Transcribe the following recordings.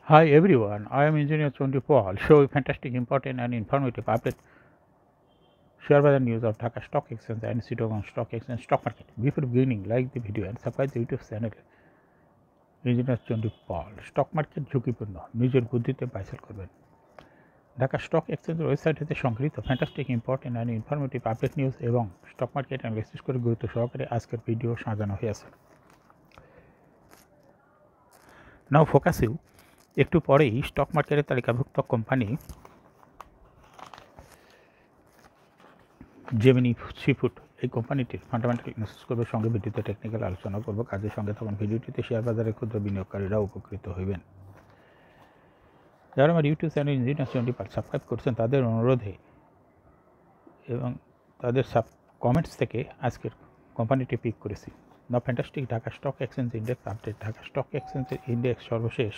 Hi everyone, I am Engineer Chondi Paul. Show a fantastic, important and informative update. Share the news of Dhaka Stock Exchange and Chittagong Stock Exchange stock market. Before beginning, like the video and subscribe the YouTube channel. Engineer Chondi Paul. Stock market ঝুঁকিপূর্ণ নিজের বুদ্ধিতে বাইসেল করবেন। Dhaka stock এক্সচেঞ্জের website হতে সংগৃহীত fantastic important and informative update news এবং stock market analysis করে গুরুত্ব সহকারে আজকের ভিডিও সাজানো হয়েছে। নাও ফোকাস ইউ একটু পরেই স্টক মার্কেটের তালিকাভুক্ত কোম্পানি জেমিনি সিফুড এই কোম্পানিটির ফান্ডামেন্টাল অ্যানালিসিস করবে, সঙ্গে ভিডিওতে টেকনিক্যাল আলোচনা করব কাজের সঙ্গে। তখন ভিডিওটিতে শেয়ার বাজারে ক্ষুদ্র বিনিয়োগকারীরা উপকৃত হইবেন। যারা আমার ইউটিউব চ্যানেল ইঞ্জিনিয়ার চন্ডী পাল সাবস্ক্রাইব করছেন তাদের অনুরোধে এবং তাদের কমেন্টস থেকে আজকের কোম্পানিটি পিক করেছি। Now fantastic Dhaka stock exchange index update. Dhaka stock এক্সচেঞ্জের ইন্ডেক্স সর্বশেষ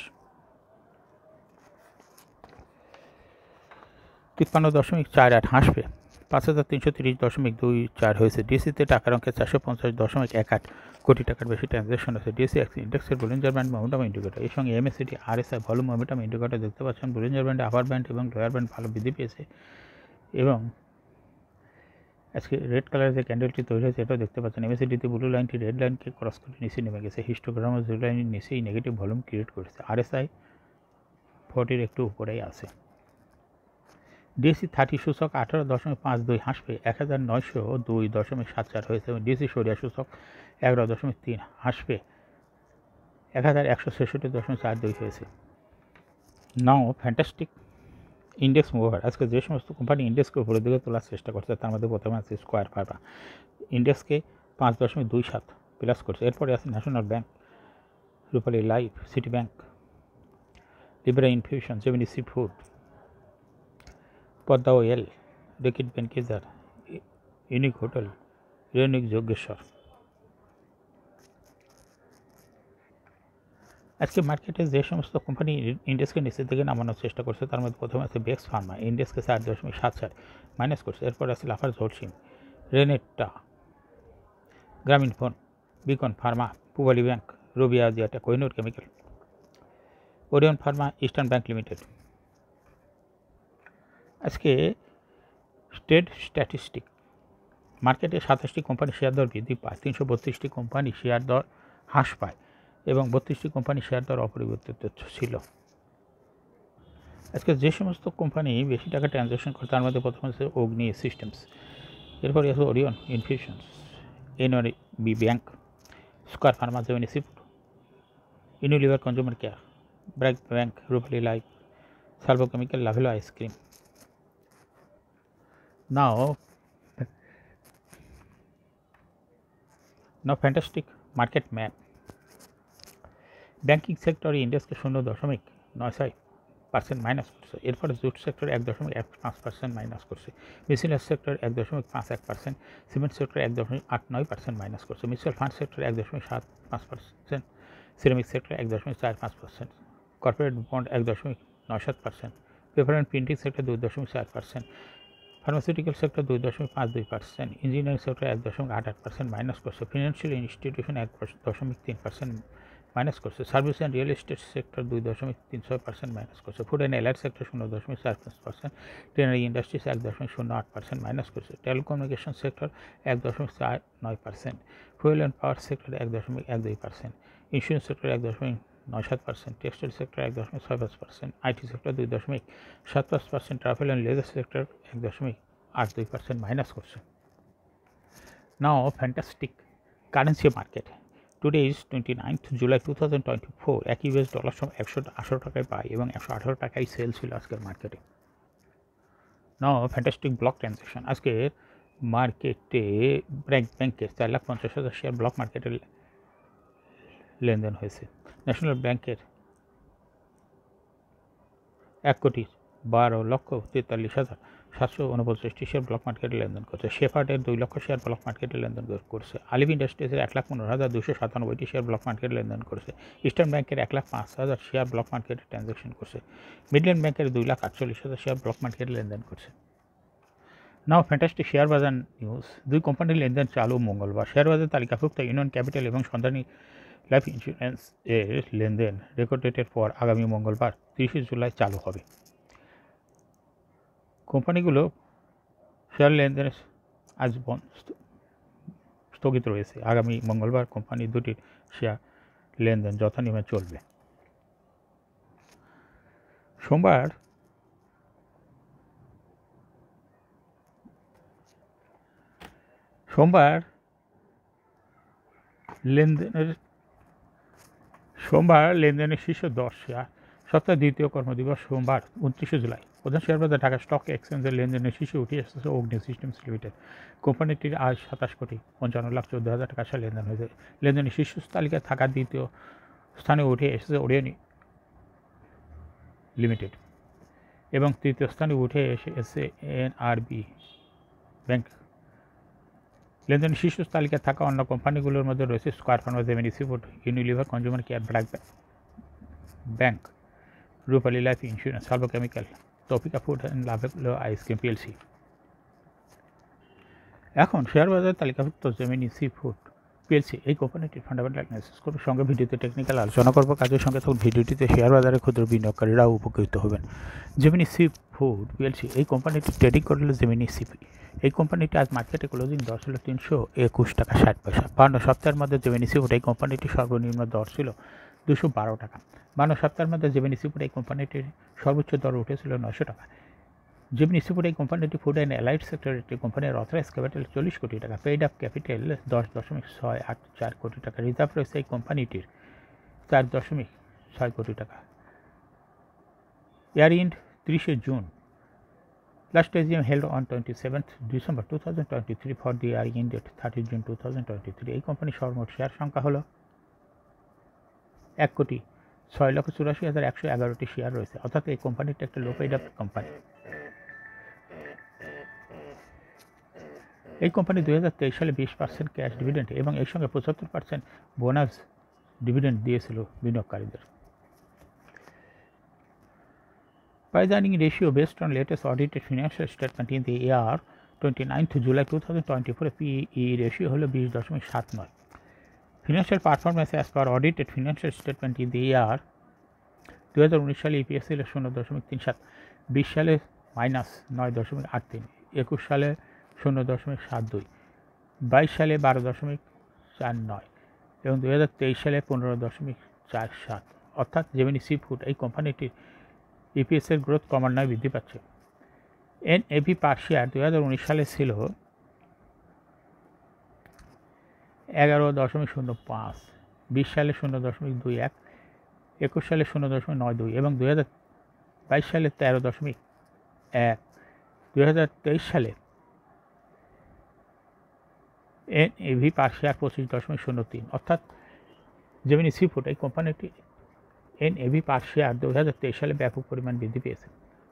53.48 হাসবে 5330.24 হয়েছে। ডিসিতে টাকার অঙ্কে 450.18 কোটি টাকার বেশি ট্রানজ্যাকশন আছে। ডিসি ইন্ডেক্সের বলিঞ্জার ব্যান্ড মোমেন্টাম ইন্ডিকেটর, এর সঙ্গে MSCD RSI volume momentum indicator দেখতে পাচ্ছেন। বলিঞ্জার ব্যান্ডে আপার ব্যান্ড এবং লোয়ার ব্যান্ড ভালো বৃদ্ধি পেয়েছে এবং আজকে রেড কালারের যে ক্যান্ডেলটি তৈরি হয়েছে এটাও দেখতে পাচ্ছেন। এমএসসিডিতে ব্লু লাইনটি রেড লাইনকে ক্রস করে নিচে নেমে গেছে। হিস্টোগ্রামও ব্লু লাইনের নিচেই নেগেটিভ ভলিউম ক্রিয়েট করেছে। আরএসআই 40 একটু উপরেই আছে। ডিএসসি 30 সূচক 18.52 হাসবে 1902.74 হয়েছে এবং ডিএসসি সরিয়া সূচক 11.3 হাসবে 1166.42 হয়েছে। নাও ফ্যান্টাস্টিক ইন্ডেক্স মুভার। আজকে যে সমস্ত কোম্পানি ইন্ডেক্সকে উপরের দিকে তোলার চেষ্টা করছে তার মধ্যে প্রথমে আছে স্কয়ার ফার্মা, ইন্ডেক্সকে 5.27 প্লাস করছে। এরপরে আছে National Bank, Rupali Life, City Bank, Libra Infusion, Gemini Sea Food, Padma Oil, Reckitt Benckiser, Unique Hotel, Unique যোগেশ্বর। আজকে মার্কেটে যে সমস্ত কোম্পানি ইন্ডেক্সকে নিচের দিকে নামানোর চেষ্টা করছে তার মধ্যে প্রথমে আছে বেক্স ফার্মা, ইন্ডেক্সকে 4.74 মাইনাস করছে। এরপর আছে Lafarge Holcim, Renata, Grameenphone, Beacon Pharma, Pubali Bank, Robi Axiata, Kohinoor Chemical, Orion Pharma, Eastern Bank Limited. আজকে স্টেট স্ট্যাটিস্টিক মার্কেটে 27টি কোম্পানি শেয়ার দর বৃদ্ধি পায়, 332টি কোম্পানি শেয়ার দর হ্রাস পায় এবং 32টি কোম্পানি শেয়ার দর অপরিবর্তিত ছিল। আজকে যে সমস্ত কোম্পানি বেশি টাকা ট্রানজ্যাকশন করে তার মধ্যে প্রথম হচ্ছে অগ্নি সিস্টেমস, এরপরে আছে Orion Infusions, NRB Bank, Square Pharma, Gemini Seafood, Unilever Consumer Care, BRAC Bank, Rupali Life, Servo Chemical, Lovello আইসক্রিম। Now fantastic market map. Banking সেক্টরে ইন্ডেক্সকে 0.96% মাইনাস করছে। এরপরে জুট সেক্টর 1.15% মাইনাস করছে। Miscellaneous sector 1.51%, cement sector 1.89% minus করছে। Mutual fund sector 1.75%, ceramic sector 1.45%, corporate bond 1.97%, paper and printing sector 2.4%, pharmaceutical sector 2.52%, engineering sector 1.88% minus করছে। Financial institution 1.3% minus করছে। Service and real estate sector 2.36% minus করছে। Food and allied sector 0.45%, tannery industries 1.08% minus করছে। Telecommunication sector 1.49%, fuel and power sector 1.12%, insurance sector 1.97%, textile sector 1.65%, IT sector 2.75%, travel and leisure sector 1.82% minus করছে। Now fantastic currency market. Today is 29th July 2024। এক US dollar সব 118 টাকায় পাই এবং 118 টাকায় sell ছিল আজকের মার্কেটে। নাও ফ্যান্টাস্টিক ব্লক ট্রানজ্যাকশন। আজকের মার্কেটে ব্যাংকের 4,50,000 শেয়ার ব্লক মার্কেটে লেনদেন হয়েছে। ন্যাশনাল ব্যাংকের 1,12,43,749 শেয়ার ব্লক মার্কেটে লেনদেন করছে। শেফার্ডের 2 লক্ষ শেয়ার ব্লক মার্কেটে লেনদেন করছে। আলিভ ইন্ডাস্ট্রিজের 1,15,297টি শেয়ার ব্লক মার্কেটে লেনদেন করছে। ইস্টার্ন ব্যাংকের 1,05,000 শেয়ার ব্লক মার্কেটে ট্রানজ্যাকশন করছে। মিডল্যান্ড ব্যাংকের 2,48,000 শেয়ার ব্লক মার্কেটে লেনদেন করছে। নাও ফ্যান্টাস্টিক শেয়ার বাজার নিউজ। দুই কোম্পানির লেনদেন চালু মঙ্গলবার। শেয়ার বাজার তালিকাভুক্ত ইউনিয়ন ক্যাপিটাল এবং সন্ধানী লাইফ ইন্স্যুরেন্স এর লেনদেন রেকর্ড ডেটের পর আগামী মঙ্গলবার 30 জুলাই চালু হবে। কোম্পানিগুলো শেয়ার লেনদেন আজ স্থগিত রয়েছে। আগামী মঙ্গলবার কোম্পানি দুটির শেয়ার লেনদেন যথানিয়মে চলবে। সোমবার লেনদেনের শীর্ষ 10 শেয়ার। সপ্তাহের দ্বিতীয় কর্মদিবস সোমবার 29 জুলাই। প্রধান শেয়ার বাজার ঢাকা স্টক এক্সচেঞ্জের লেনদেনের শীর্ষে উঠে এসেছে অগ্নি সিস্টেমস লিমিটেড। কোম্পানিটির আজ 27,55,14,000 টাকা লেনদেন হয়েছে। লেনদেনের শীর্ষ তালিকায় থাকা দ্বিতীয় স্থানে উঠে এসেছে ওরিয়ন লিমিটেড এবং তৃতীয় স্থানে উঠে এসেছে এনআরবি ব্যাংক। লেনদেনের শীর্ষ তালিকায় থাকা অন্য কোম্পানিগুলোর মধ্যে রয়েছে square Pharma, Gemini Seafood, Unilever, Consumer Care, BRAC Bank, Rupali life insurance, Salvo chemical, Tofika food and Lovello ice cream PLC. এখন শেয়ার বাজার তালিকাভুক্ত জেমিনি সিফুড পিএলসি এই কোম্পানিটির ফান্ডামেন্টাল অ্যানালিসিস করব, সঙ্গে ভিডিওতে টেকনিক্যাল আলোচনা করব। কাজের সঙ্গে তখন ভিডিওটিতে শেয়ার বাজারে ক্ষুদ্র বিনিয়োগকারীরাও উপকৃত হবেন। জেমিনি সিফুড পিএলসি এই কোম্পানিটি ট্রেডিং করল জেমিনি সিপি। এই কোম্পানিটি আজ মার্কেটে ক্লোজিং দর ছিল 321 টাকা 60 পয়সা। 52 সপ্তাহের মধ্যে জেমিনি সিফুড এই কোম্পানিটির সর্বনিম্ন দর ছিল 212 টাকা। 52 সপ্তাহের মধ্যে জেমিনি সিফুড এই কোম্পানিটির সর্বোচ্চ দর উঠেছিল 900 টাকা। জেমিনি সিফুড এই কোম্পানিটি ফুড অ্যান্ড অ্যালাইড সেক্টরের একটি কোম্পানির অথরাইজ ক্যাপিটাল 40 কোটি টাকা, পেইড আপ ক্যাপিটাল 10.684 কোটি টাকা, রিজার্ভ রয়েছে এই কোম্পানিটির 4.6 কোটি টাকা। Year end 30 June. Last AGM held on 27th December 2023 for the year ended 30 June 2023. এই কোম্পানির সর্বমোট শেয়ার সংখ্যা হলো 1,06,84,111টি শেয়ার রয়েছে, অর্থাৎ এই কোম্পানিটা একটা লো পেইড আপ কোম্পানি। এই কোম্পানি 2023 সালে 20% ক্যাশ ডিভিডেন্ড এবং এর সঙ্গে 75% বোনাস ডিভিডেন্ড দিয়েছিল বিনিয়োগকারীদের। Price earning ratio based on latest audited financial statement in the year 29th July 2024 PE ratio হলো 20.79। Financial performance as per audited financial statement in the year 2019 সালে EPS ছিল 0.37, 20 সালে -9.83, 21 সালে 0.72, 22 সালে 12.49 এবং 2023 সালে 15.47। অর্থাৎ জেমিনি সিফুড এই কোম্পানিটির ইপিএসের গ্রোথ ক্রমান্বয়ে বৃদ্ধি পাচ্ছে। এনএভি পার শেয়ার 2019 সালে ছিল 11.05, 20 সালে 0.21, 21 সালে 0.92 এবং 2022 সালে 13.1। 2023 সালে এনএভি পার শেয়ার 25.03। অর্থাৎ জেমিনি সিফুড এই কোম্পানিটি এনএভি পার শেয়ার 2023 সালে ব্যাপক পরিমাণ বৃদ্ধি পেয়েছে।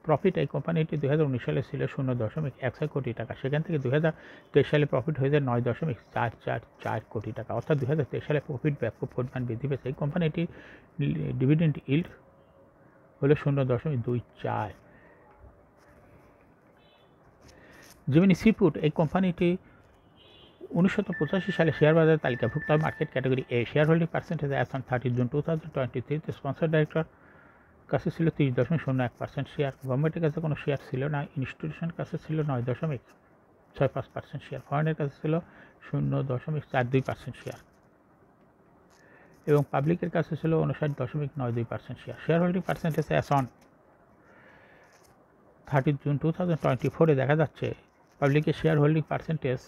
প্রফিট এই কোম্পানিটি 2019 সালে ছিল 0.16 কোটি টাকা, সেখান থেকে 2023 সালে প্রফিট হয়ে যায় 9.444 কোটি টাকা, অর্থাৎ 2023 সালে প্রফিট ব্যাপক পরিমাণ বৃদ্ধি পেয়েছে। এই কোম্পানিটি ডিভিডেন্ড ইল্ড হলো 0.24। জেমিনি সিফুড এই কোম্পানিটি 1985 সালে শেয়ার বাজারে তালিকাভুক্ত হয় market category A. Share holding percentage as on 30 June 2023 sponsor director কাছে ছিল 30.01% শেয়ার। গভর্নমেন্টের কাছে কোনো শেয়ার ছিল না। ইনস্টিটিউশনের কাছে ছিল 9.65% শেয়ার। ফরেনের কাছে ছিল 0.42% শেয়ার এবং পাবলিকের কাছে ছিল 59.92% share. Share holding percentage as on 30 June 2024 দেখা যাচ্ছে পাবলিকের শেয়ার হোল্ডিং পার্সেন্টেজ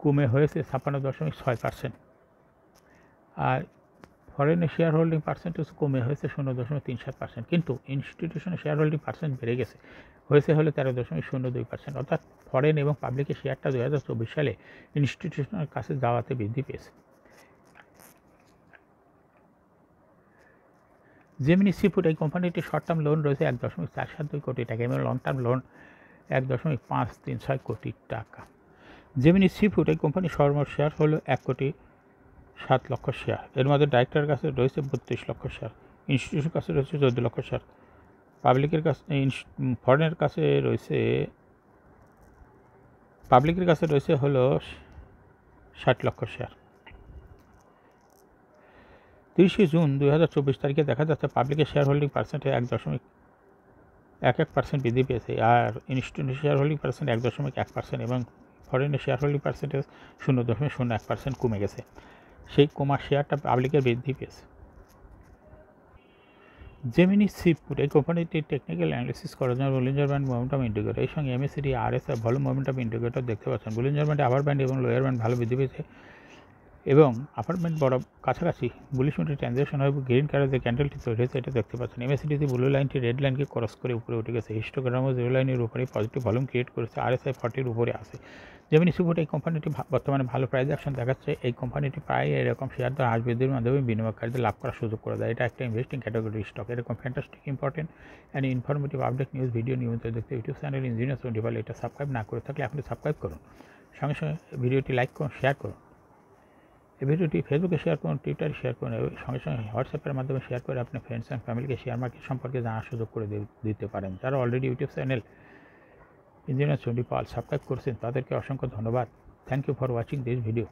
কমে হয়েছে 56.6%, আর ফরেনের শেয়ার হোল্ডিং পার্সেন্টেজ কমে হয়েছে 0.37%, কিন্তু ইনস্টিটিউশনের শেয়ার হোল্ডিং পার্সেন্ট বেড়ে গেছে, হয়েছে হলো 13.02%। অর্থাৎ ফরেন এবং পাবলিকের শেয়ারটা 2024 সালে ইনস্টিটিউশনের কাছে যাওয়াতে বৃদ্ধি পেয়েছে। জেমিনি সিফুড এই কোম্পানিটির শর্ট টার্ম লোন রয়েছে 1.472 কোটি টাকা এবং লং টার্ম লোন 1.536 কোটি টাকা। জেমিনি সিফুড এই কোম্পানির সর্বমোট শেয়ার হলো 1,07,00,000 শেয়ার। এর মধ্যে ডাইরেক্টরের কাছে রয়েছে 32 লক্ষ শেয়ার, ইনস্টিটিউশনের কাছে রয়েছে 14 লক্ষ শেয়ার, পাবলিকের কাছে ফরেনের কাছে রয়েছে পাবলিকের কাছে রয়েছে হলো 60 লক্ষ শেয়ার। 30 জুন 2024 তারিখে দেখা যাচ্ছে পাবলিকের শেয়ার হোল্ডিং পার্সেন্টে 1.11% বৃদ্ধি পেয়েছে, আর ইনস্টিটিউশনাল শেয়ার হোল্ডিং পার্সেন্ট 1.1% এবং ফরেনের শেয়ার হোল্ডিং পার্সেন্টেজ 0.01% কমে গেছে। সেই কমা শেয়ারটা পাবলিকের বৃদ্ধি পেয়েছে। জেমিনি সিপুট এই কোম্পানিটির টেকনিক্যাল অ্যানালিসিস করার জন্য বলিঞ্জার ব্যান্ড মোমেন্টাম ইন্ডিকেটর, এর সঙ্গে MACD RSI volume momentum indicator দেখতে পাচ্ছেন। বলিঞ্জার ব্যান্ডে আপার ব্যান্ড এবং লোয়ার ব্যান্ড ভালো বৃদ্ধি পেয়েছে এবং আপার ব্যান্ড বড় কাছাকাছি বুলিশ মোডে ট্রানজ্যাকশন হয়, গ্রিন কালার যে ক্যান্ডেলটি তৈরি হয়েছে এটা দেখতে পাচ্ছেন। এমএসিডিতে ব্লু লাইনটি রেড লাইনকে ক্রস করে উপরে উঠে গেছে, হিস্টোগ্রামও জিরো লাইনের উপরে পজিটিভ ভলিউম ক্রিয়েট করেছে, আরএসআই 40-র উপরে আছে। জেমিনি সিপুট এই কোম্পানিটি বর্তমানে ভালো প্রাইস অ্যাকশন দেখাচ্ছে। এই কোম্পানিটি প্রায় এরকম শেয়ার দর হ্রাস বৃদ্ধির মাধ্যমে বিনিয়োগকারীদের লাভ করার সুযোগ করে দেয়। এটা একটা ইনভেস্টিং ক্যাটাগরি স্টক। এরকম fantastic important and informative update news video নিয়মিত দেখতে ইউটিউব চ্যানেল ইঞ্জিনিয়ার্স 25 এটা সাবস্ক্রাইব না করে থাকলে আপনি সাবস্ক্রাইব করুন, সঙ্গে সঙ্গে ভিডিওটি লাইক করুন, শেয়ার করুন। এই ভিডিওটি ফেসবুকে শেয়ার করুন, টুইটারে শেয়ার করুন, সঙ্গে সঙ্গে হোয়াটসঅ্যাপের মাধ্যমে শেয়ার করে আপনার ফ্রেন্ডস অ্যান্ড ফ্যামিলিকে শেয়ার মার্কেট সম্পর্কে জানার সুযোগ করে দিতে পারেন। যারা already YouTube channel engineer 25 subscribe করছেন তাদেরকে অসংখ্য ধন্যবাদ। Thank you for watching this video.